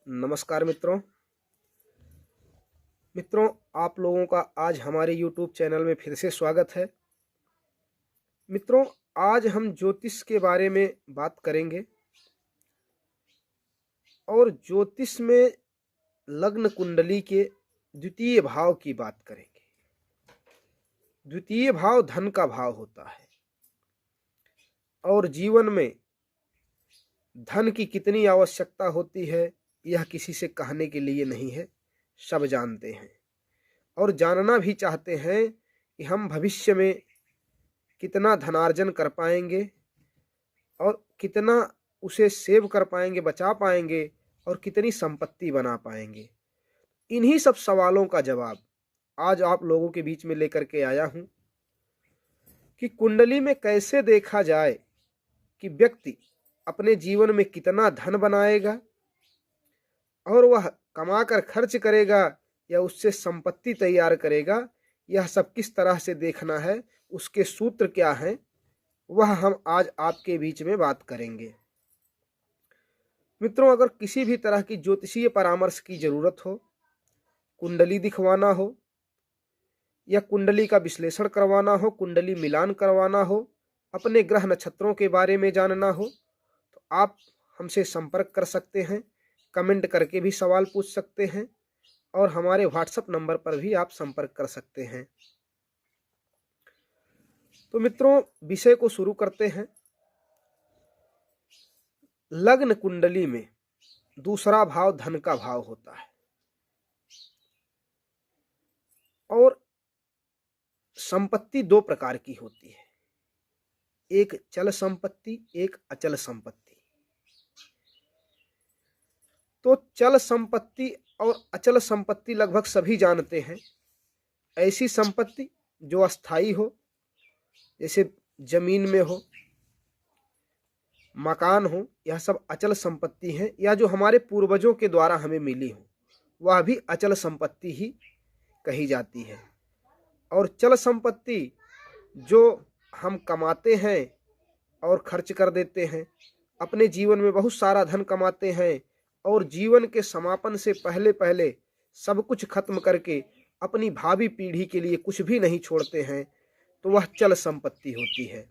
नमस्कार मित्रों, आप लोगों का आज हमारे YouTube चैनल में फिर से स्वागत है। मित्रों, आज हम ज्योतिष के बारे में बात करेंगे और ज्योतिष में लग्न कुंडली के द्वितीय भाव की बात करेंगे। द्वितीय भाव धन का भाव होता है और जीवन में धन की कितनी आवश्यकता होती है यह किसी से कहने के लिए नहीं है, सब जानते हैं और जानना भी चाहते हैं कि हम भविष्य में कितना धनार्जन कर पाएंगे और कितना उसे सेव कर पाएंगे, बचा पाएंगे और कितनी संपत्ति बना पाएंगे। इन्हीं सब सवालों का जवाब आज आप लोगों के बीच में लेकर के आया हूं कि कुंडली में कैसे देखा जाए कि व्यक्ति अपने जीवन में कितना धन बनाएगा और वह कमाकर खर्च करेगा या उससे संपत्ति तैयार करेगा। यह सब किस तरह से देखना है, उसके सूत्र क्या हैं, वह हम आज आपके बीच में बात करेंगे। मित्रों, अगर किसी भी तरह की ज्योतिषीय परामर्श की जरूरत हो, कुंडली दिखवाना हो या कुंडली का विश्लेषण करवाना हो, कुंडली मिलान करवाना हो, अपने ग्रह नक्षत्रों के बारे में जानना हो, तो आप हमसे संपर्क कर सकते हैं। कमेंट करके भी सवाल पूछ सकते हैं और हमारे व्हाट्सएप नंबर पर भी आप संपर्क कर सकते हैं। तो मित्रों, विषय को शुरू करते हैं। लग्न कुंडली में दूसरा भाव धन का भाव होता है और संपत्ति दो प्रकार की होती है, एक चल संपत्ति, एक अचल संपत्ति। तो चल संपत्ति और अचल संपत्ति लगभग सभी जानते हैं। ऐसी संपत्ति जो अस्थाई हो, जैसे जमीन में हो, मकान हो, यह सब अचल संपत्ति है, या जो हमारे पूर्वजों के द्वारा हमें मिली हो, वह भी अचल संपत्ति ही कही जाती है। और चल संपत्ति जो हम कमाते हैं और खर्च कर देते हैं, अपने जीवन में बहुत सारा धन कमाते हैं और जीवन के समापन से पहले पहले सब कुछ खत्म करके अपनी भावी पीढ़ी के लिए कुछ भी नहीं छोड़ते हैं, तो वह चल संपत्ति होती है।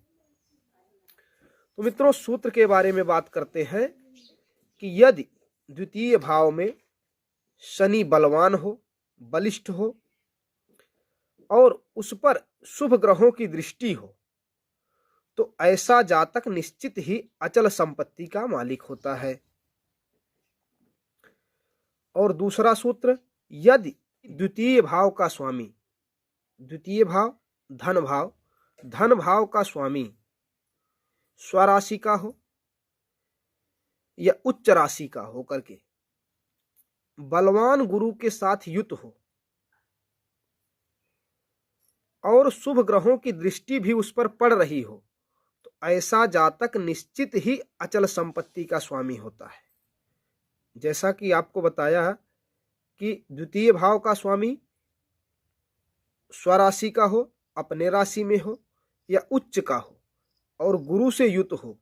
तो मित्रों, सूत्र के बारे में बात करते हैं कि यदि द्वितीय भाव में शनि बलवान हो, बलिष्ठ हो और उस पर शुभ ग्रहों की दृष्टि हो, तो ऐसा जातक निश्चित ही अचल संपत्ति का मालिक होता है। और दूसरा सूत्र, यदि द्वितीय भाव का स्वामी, द्वितीय भाव धन भाव का स्वामी स्वराशि का हो या उच्च राशि का हो करके बलवान गुरु के साथ युत हो और शुभ ग्रहों की दृष्टि भी उस पर पड़ रही हो, तो ऐसा जातक निश्चित ही अचल संपत्ति का स्वामी होता है। जैसा कि आपको बताया कि द्वितीय भाव का स्वामी स्वराशि का हो, अपने राशि में हो या उच्च का हो और गुरु से युत हो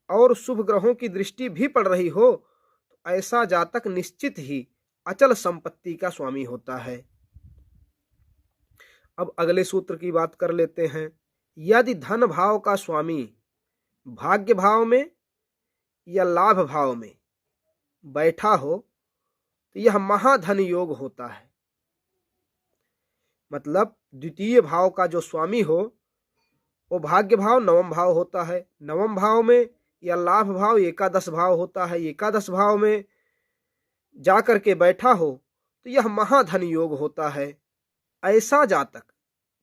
और शुभ ग्रहों की दृष्टि भी पड़ रही हो, तो ऐसा जातक निश्चित ही अचल संपत्ति का स्वामी होता है। अब अगले सूत्र की बात कर लेते हैं। यदि धन भाव का स्वामी भाग्य भाव में या लाभ भाव में बैठा हो, तो यह महाधन योग होता है। मतलब द्वितीय भाव का जो स्वामी हो वो भाग्य भाव नवम भाव होता है, नवम भाव में या लाभ भाव एकादश भाव होता है, एकादश भाव में जाकर के बैठा हो तो यह महाधन योग होता है। ऐसा जातक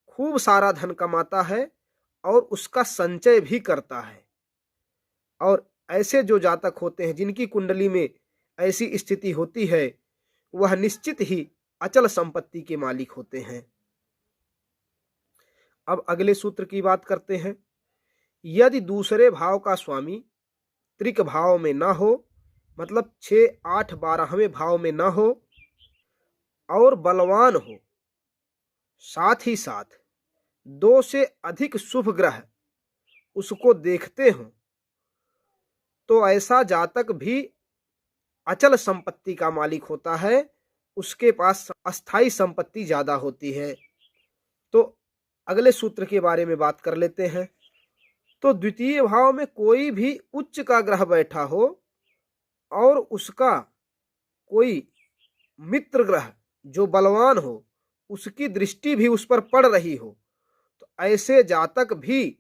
खूब सारा धन कमाता है और उसका संचय भी करता है। और ऐसे जो जातक होते हैं जिनकी कुंडली में ऐसी स्थिति होती है, वह निश्चित ही अचल संपत्ति के मालिक होते हैं। अब अगले सूत्र की बात करते हैं। यदि दूसरे भाव का स्वामी त्रिक भाव में ना हो, मतलब 6, 8, 12वें भाव में ना हो और बलवान हो, साथ ही साथ 2 से अधिक शुभ ग्रह उसको देखते हों, तो ऐसा जातक भी अचल संपत्ति का मालिक होता है उसके पास अस्थाई संपत्ति ज्यादा होती है। तो अगले सूत्र के बारे में बात कर लेते हैं। तो द्वितीय भाव में कोई भी उच्च का ग्रह बैठा हो और उसका कोई मित्र ग्रह जो बलवान हो उसकी दृष्टि भी उस पर पड़ रही हो, तो ऐसे जातक भी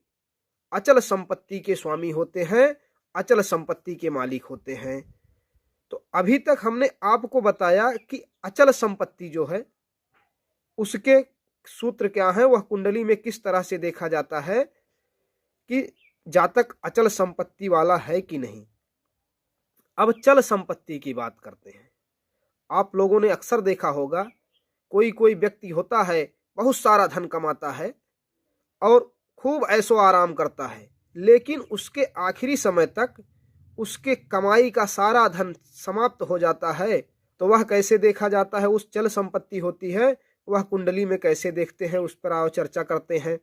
अचल संपत्ति के स्वामी होते हैं, अचल संपत्ति के मालिक होते हैं। तो अभी तक हमने आपको बताया कि अचल संपत्ति जो है उसके सूत्र क्या है, वह कुंडली में किस तरह से देखा जाता है कि जातक अचल संपत्ति वाला है कि नहीं। अब चल संपत्ति की बात करते हैं। आप लोगों ने अक्सर देखा होगा कोई कोई व्यक्ति होता है बहुत सारा धन कमाता है और खूब ऐशो आराम करता है, लेकिन उसके आखिरी समय तक उसके कमाई का सारा धन समाप्त हो जाता है। तो वह कैसे देखा जाता है, उस चल संपत्ति होती है वह कुंडली में कैसे देखते हैं, उस पर आओ चर्चा करते हैं।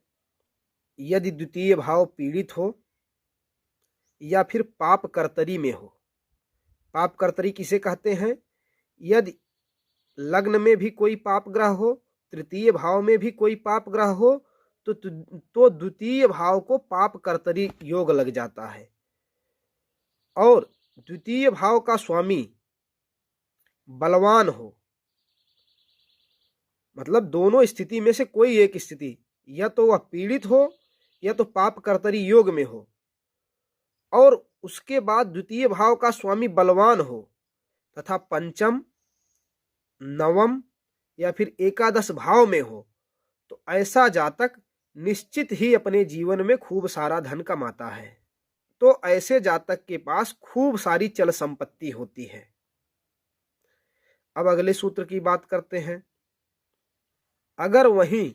यदि द्वितीय भाव पीड़ित हो या फिर पाप कर्तरी में हो। पाप कर्तरी किसे कहते हैं? यदि लग्न में भी कोई पाप ग्रह हो, तृतीय भाव में भी कोई पाप ग्रह हो, तो द्वितीय भाव को पाप कर्तरी योग लग जाता है। और द्वितीय भाव का स्वामी बलवान हो, मतलब दोनों स्थिति में से कोई एक स्थिति, या तो वह पीड़ित हो या तो पाप कर्तरी योग में हो, और उसके बाद द्वितीय भाव का स्वामी बलवान हो तथा पंचम, नवम या फिर एकादश भाव में हो, तो ऐसा जातक निश्चित ही अपने जीवन में खूब सारा धन कमाता है। तो ऐसे जातक के पास खूब सारी चल संपत्ति होती है। अब अगले सूत्र की बात करते हैं। अगर वहीं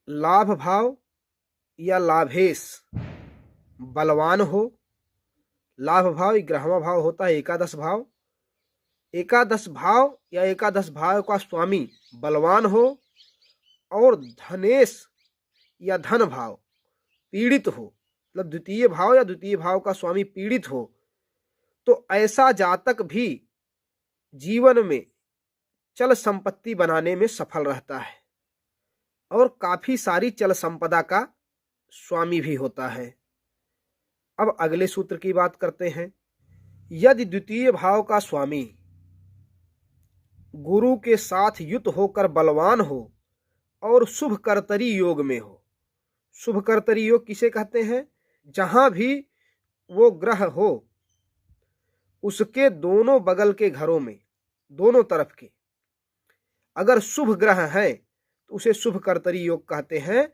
लाभ भाव या लाभेश बलवान हो, लाभ भाव 11वां भाव होता है एकादश भाव, एकादश भाव या एकादश भाव का स्वामी बलवान हो और धनेश या धन भाव पीड़ित हो, मतलब द्वितीय भाव या द्वितीय भाव का स्वामी पीड़ित हो, तो ऐसा जातक भी जीवन में चल संपत्ति बनाने में सफल रहता है और काफी सारी चल संपदा का स्वामी भी होता है। अब अगले सूत्र की बात करते हैं। यदि द्वितीय भाव का स्वामी गुरु के साथ युत होकर बलवान हो और शुभ कर्तरी योग में हो। शुभ कर्तरी योग किसे कहते हैं? जहां भी वो ग्रह हो उसके दोनों बगल के घरों में, दोनों तरफ के अगर शुभ ग्रह है तो उसे शुभ कर्तरी योग कहते हैं।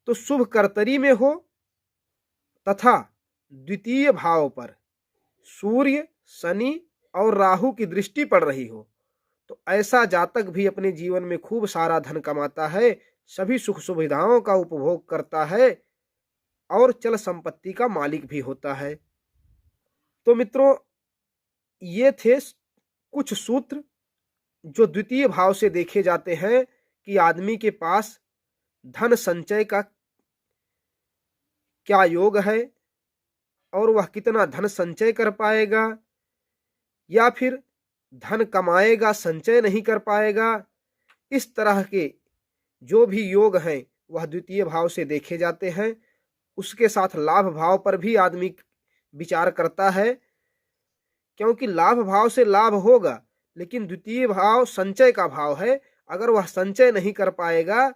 तो शुभ कर्तरी में हो तथा द्वितीय भाव पर सूर्य, शनि और राहु की दृष्टि पड़ रही हो, तो ऐसा जातक भी अपने जीवन में खूब सारा धन कमाता है, सभी सुख सुविधाओं का उपभोग करता है और चल संपत्ति का मालिक भी होता है। तो मित्रों, ये थे कुछ सूत्र जो द्वितीय भाव से देखे जाते हैं कि आदमी के पास धन संचय का क्या योग है और वह कितना धन संचय कर पाएगा या फिर धन कमाएगा संचय नहीं कर पाएगा। इस तरह के जो भी योग हैं वह द्वितीय भाव से देखे जाते हैं। उसके साथ लाभ भाव पर भी आदमी विचार करता है, क्योंकि लाभ भाव से लाभ होगा, लेकिन द्वितीय भाव संचय का भाव है। अगर वह संचय नहीं कर पाएगा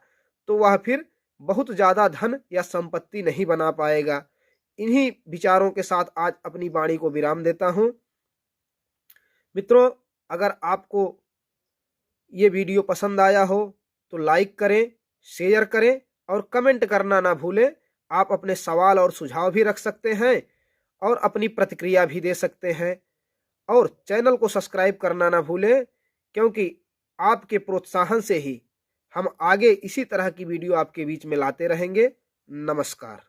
तो वह फिर बहुत ज्यादा धन या संपत्ति नहीं बना पाएगा। इन्हीं विचारों के साथ आज अपनी वाणी को विराम देता हूं। मित्रों, अगर आपको ये वीडियो पसंद आया हो तो लाइक करें, शेयर करें और कमेंट करना ना भूलें। आप अपने सवाल और सुझाव भी रख सकते हैं और अपनी प्रतिक्रिया भी दे सकते हैं, और चैनल को सब्सक्राइब करना ना भूलें, क्योंकि आपके प्रोत्साहन से ही हम आगे इसी तरह की वीडियो आपके बीच में लाते रहेंगे। नमस्कार।